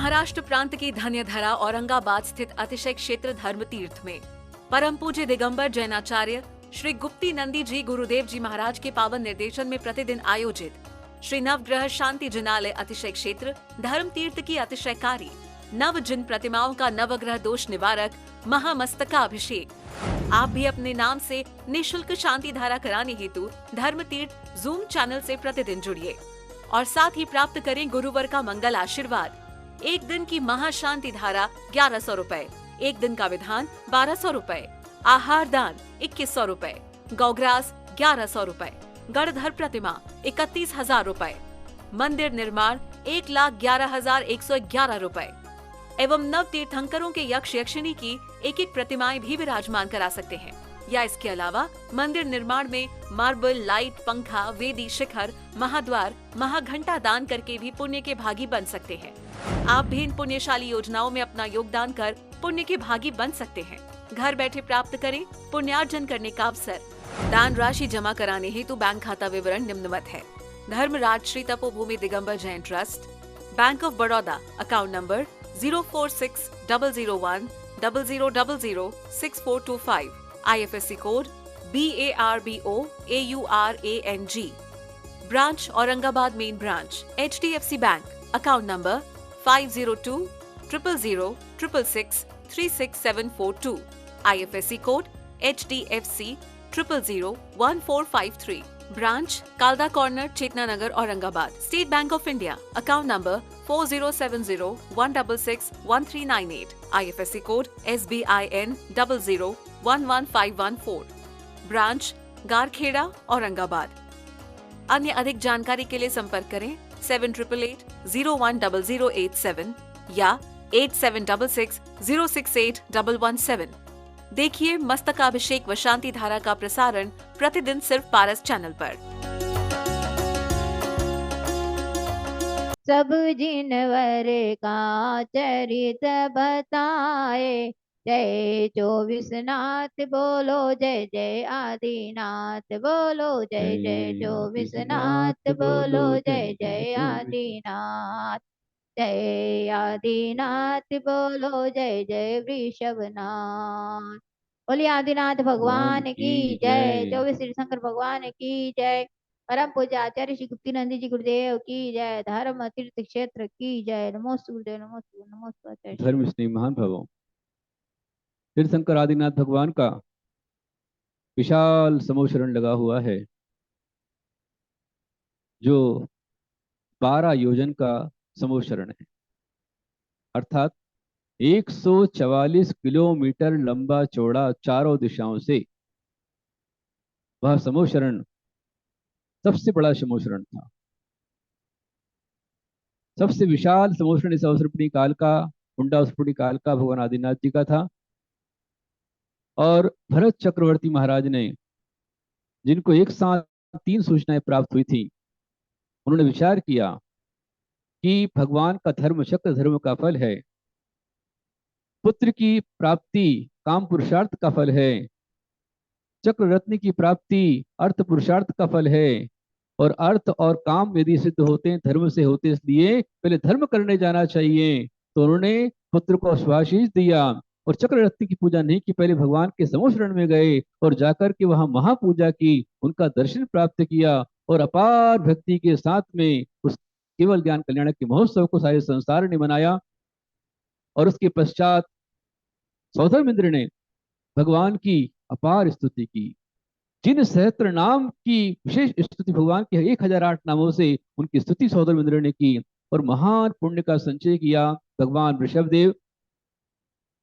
महाराष्ट्र प्रांत की धन्यधरा औरंगाबाद स्थित अतिशय क्षेत्र धर्म तीर्थ में परम पूज्य दिगंबर जैनाचार्य श्री गुप्ती नंदी जी गुरुदेव जी महाराज के पावन निर्देशन में प्रतिदिन आयोजित श्री नवग्रह शांति जिनालय अतिशय क्षेत्र धर्म तीर्थ की अतिशयकारी नव जिन प्रतिमाओं का नवग्रह दोष निवारक महामस्तकाभिषेक। आप भी अपने नाम से निःशुल्क शांति धारा कराने हेतु धर्म तीर्थ जूम चैनल से प्रतिदिन जुड़िए और साथ ही प्राप्त करें गुरुवर का मंगल आशीर्वाद। एक दिन की महाशांति धारा 1100 रुपए, एक दिन का विधान 1200 रुपए, आहार दान 2100 रुपए, गौग्रास 1100 रुपए, गणधर प्रतिमा 31,000 रुपए, मंदिर निर्माण 1,11,111 रुपए एवं नव तीर्थंकरों के यक्ष यक्षिणी की एक एक प्रतिमाएं भी विराजमान करा सकते हैं। या इसके अलावा मंदिर निर्माण में मार्बल, लाइट, पंखा, वेदी, शिखर, महाद्वार, महाघंटा दान करके भी पुण्य के भागी बन सकते हैं। आप भी इन पुण्यशाली योजनाओं में अपना योगदान कर पुण्य के भागी बन सकते हैं। घर बैठे प्राप्त करें पुण्यार्जन करने का अवसर। दान राशि जमा कराने हेतु बैंक खाता विवरण निम्नवत है। Dharmaraj Shri Tapobhumi Digambar Jain trust, bank of Baroda, account number 0460000006425, IFSC code BARBOAURANG, branch Aurangabad main branch, HDFC bank, account number 50200066663742, IFSC code HDFC 0001453, branch Kalda corner, Chetna Nagar, Aurangabad. State bank of India, account number 407016613998, IFSC code SBIN 0011514, branch Garkheda, Aurangabad. अन्य अधिक जानकारी के लिए संपर्क करें 7888010087 या 8766068117। देखिए मस्तकाभिषेक व शांति धारा का प्रसारण प्रतिदिन सिर्फ पारस चैनल पर। सब जिनवर का चरित बताए, जय 24 नाथ बोलो, जय जय आदिनाथ बोलो, जय जय 24 नाथ बोलो, जय जय आदिनाथ, जय आदिनाथ बोलो, जय जय वृषभनाथ। बोलिए आदिनाथ भगवान की जय, 24 तीर्थंकर भगवान की जय, परम पूज्य आचार्य श्री गुप्ती नंदी जी गुरुदेव की जय, धर्म तीर्थ क्षेत्र की जय। नमोस्तु गुरुदेव, नमोस्तु, नमोस्तु आचार्य। धर्म स्नेही महान भवों, तीर्थंकर आदिनाथ भगवान का विशाल समोशरण लगा हुआ है जो 12 योजन का समोशरण है, अर्थात 144 किलोमीटर लंबा चौड़ा चारों दिशाओं से वह समोशरण सबसे बड़ा समोशरण था। सबसे विशाल समोशरण इस अवसर्पिणी काल का, हुंडा अवसर्पिणी काल का भगवान आदिनाथ जी का था। और भरत चक्रवर्ती महाराज ने, जिनको एक साथ 3 सूचनाएं प्राप्त हुई थी, उन्होंने विचार किया कि भगवान का धर्म चक्र धर्म का फल है, पुत्र की प्राप्ति काम पुरुषार्थ का फल है, चक्र रत्न की प्राप्ति अर्थ पुरुषार्थ का फल है, और अर्थ और काम यदि सिद्ध होते हैं धर्म से होते, इसलिए पहले धर्म करने जाना चाहिए। तो उन्होंने पुत्र को शुभाशीष दिया और चक्र रत्न की पूजा नहीं की, पहले भगवान के समोशरण में गए और जाकर के वहां महापूजा की, उनका दर्शन प्राप्त किया और अपार भक्ति के साथ में उस केवल ज्ञान कल्याण के महोत्सव को सारे संसार ने मनाया। और उसके पश्चात सौधर्मेंद्र ने भगवान की अपार स्तुति की। जिन सहस्त्र नाम की विशेष स्तुति भगवान के 1008 नामों से उनकी स्तुति सौधर्मेंद्र ने की और महान पुण्य का संचय किया। भगवान वृषभदेव,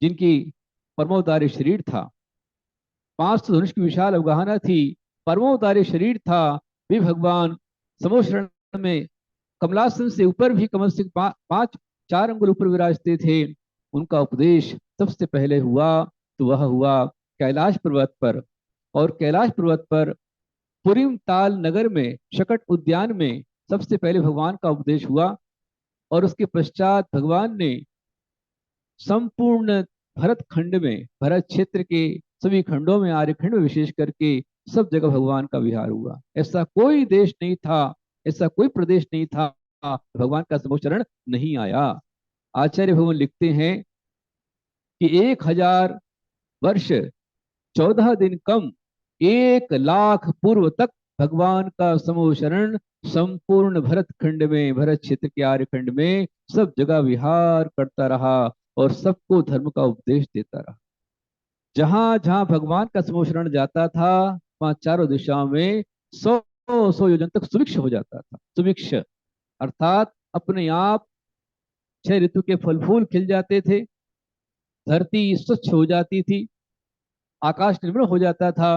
जिनकी परमोदारी शरीर था, 500 धनुष की विशाल अवगाहना थी, परमोदारी शरीर था, वे भगवान समोशरण में कमलासन से ऊपर भी कमल से 4 अंगुल ऊपर विराजते थे। उनका उपदेश सबसे पहले हुआ तो वह हुआ कैलाश पर्वत पर, और कैलाश पर्वत पर पुरीम ताल नगर में शकट उद्यान में सबसे पहले भगवान का उपदेश हुआ। और उसके पश्चात भगवान ने संपूर्ण भरत खंड में, भरत क्षेत्र के सभी खंडों में, आर्यखंड में विशेष करके सब जगह भगवान का विहार हुआ। ऐसा कोई देश नहीं था, ऐसा कोई प्रदेश नहीं था भगवान का समोचरण नहीं आया। आचार्य भगवान लिखते हैं कि 1000 वर्ष 14 दिन कम 1 लाख पूर्व तक भगवान का समूह शरण संपूर्ण भरत खंड में, भरत क्षेत्र के आर्य खंड में सब जगह विहार करता रहा और सबको धर्म का उपदेश देता रहा। जहां जहां भगवान का समूह शरण जाता था वहां चारों दिशाओं में 100 योजन तक सुभिक्ष हो जाता था। सुभिक्ष अर्थात अपने आप 6 ऋतु के फल फूल खिल जाते थे, धरती स्वच्छ हो जाती थी, आकाश निर्मल हो जाता था,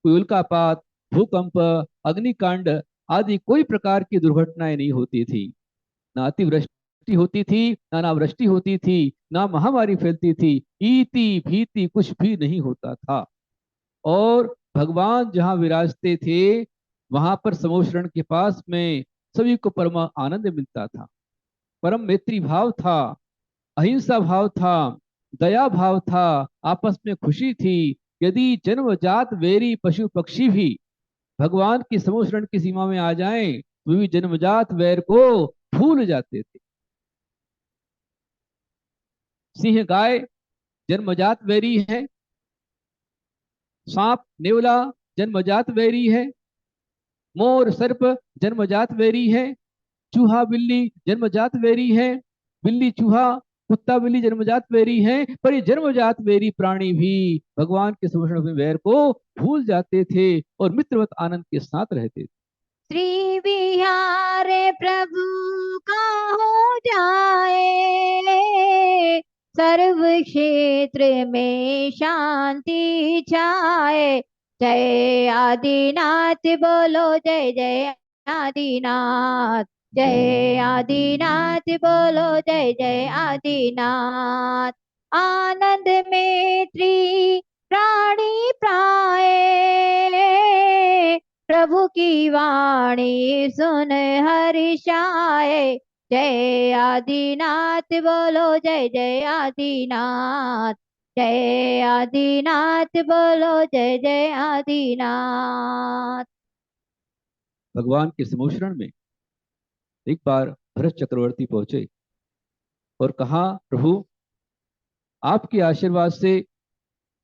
कोई उल्कापात, भूकंप, अग्निकांड आदि कोई प्रकार की दुर्घटनाएं नहीं होती थी, ना अतिवृष्टि होती थी, ना अनावृष्टि होती थी, ना महामारी फैलती थी, ईति भीति कुछ भी नहीं होता था। और भगवान जहाँ विराजते थे वहां पर समूह शरण के पास में सभी को परम आनंद मिलता था, परम मैत्री भाव था, अहिंसा भाव था, दया भाव था, आपस में खुशी थी। यदि जन्मजात वैरी पशु पक्षी भी भगवान की समूह शरण की सीमा में आ जाएं तो भी जन्मजात वैर को भूल जाते थे। सिंह गाय जन्मजात वैरी है, सांप नेवला जन्मजात वैरी है, मोर सर्प जन्मजात वैरी है, चूहा बिल्ली जन्मजात वैरी है, बिल्ली चूहा कुत्ता बिल्ली जन्मजात वैरी है, पर ये जन्मजात वैरी प्राणी भी भगवान के समूह में वैर को भूल जाते थे और मित्रवत आनंद के साथ रहते थे। श्री विहारे प्रभु का हो जाए, सर्व क्षेत्र में शांति छाए। जय आदिनाथ बोलो जय जय आदिनाथ, जय आदिनाथ बोलो जय जय आदिनाथ। आनंद में प्राणी प्राए, प्रभु की वाणी सुन हर्षाए। जय आदिनाथ बोलो जय जय आदिनाथ, जय आदिनाथ बोलो जय जय आदिनाथ। भगवान के समूह शरण में एक बार भरत चक्रवर्ती पहुंचे और कहा, प्रभु आपके आशीर्वाद से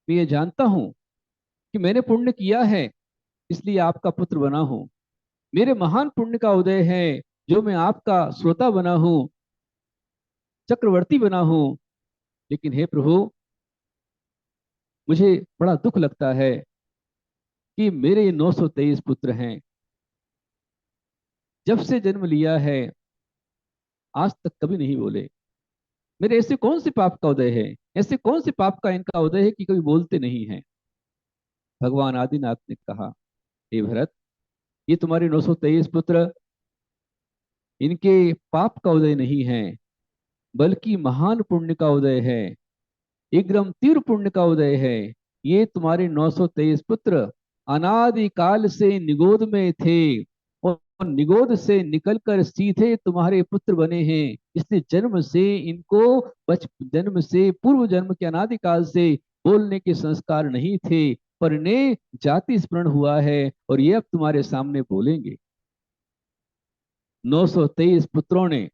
मैं ये जानता हूं कि मैंने पुण्य किया है इसलिए आपका पुत्र बना हूं, मेरे महान पुण्य का उदय है जो मैं आपका श्रोता बना हूं, चक्रवर्ती बना हूं। लेकिन हे प्रभु मुझे बड़ा दुख लगता है कि मेरे 923 पुत्र हैं, जब से जन्म लिया है आज तक कभी नहीं बोले। मेरे ऐसे कौन से पाप का उदय है, ऐसे कौन से पाप का इनका उदय है कि कभी बोलते नहीं हैं। भगवान आदिनाथ ने कहा, हे भरत ये तुम्हारे 923 पुत्र, इनके पाप का उदय नहीं है बल्कि महान पुण्य का उदय है, एकदम तीव्र पुण्य का उदय है। ये तुम्हारे 923 पुत्र अनादि काल से निगोद में थे और निगोद से निकलकर सीधे तुम्हारे पुत्र बने हैं। इसलिए जन्म से इनको जन्म से पूर्व जन्म के अनादि काल से बोलने के संस्कार नहीं थे, पर इन्हें जाति स्मरण हुआ है और ये अब तुम्हारे सामने बोलेंगे। 923 पुत्रों ने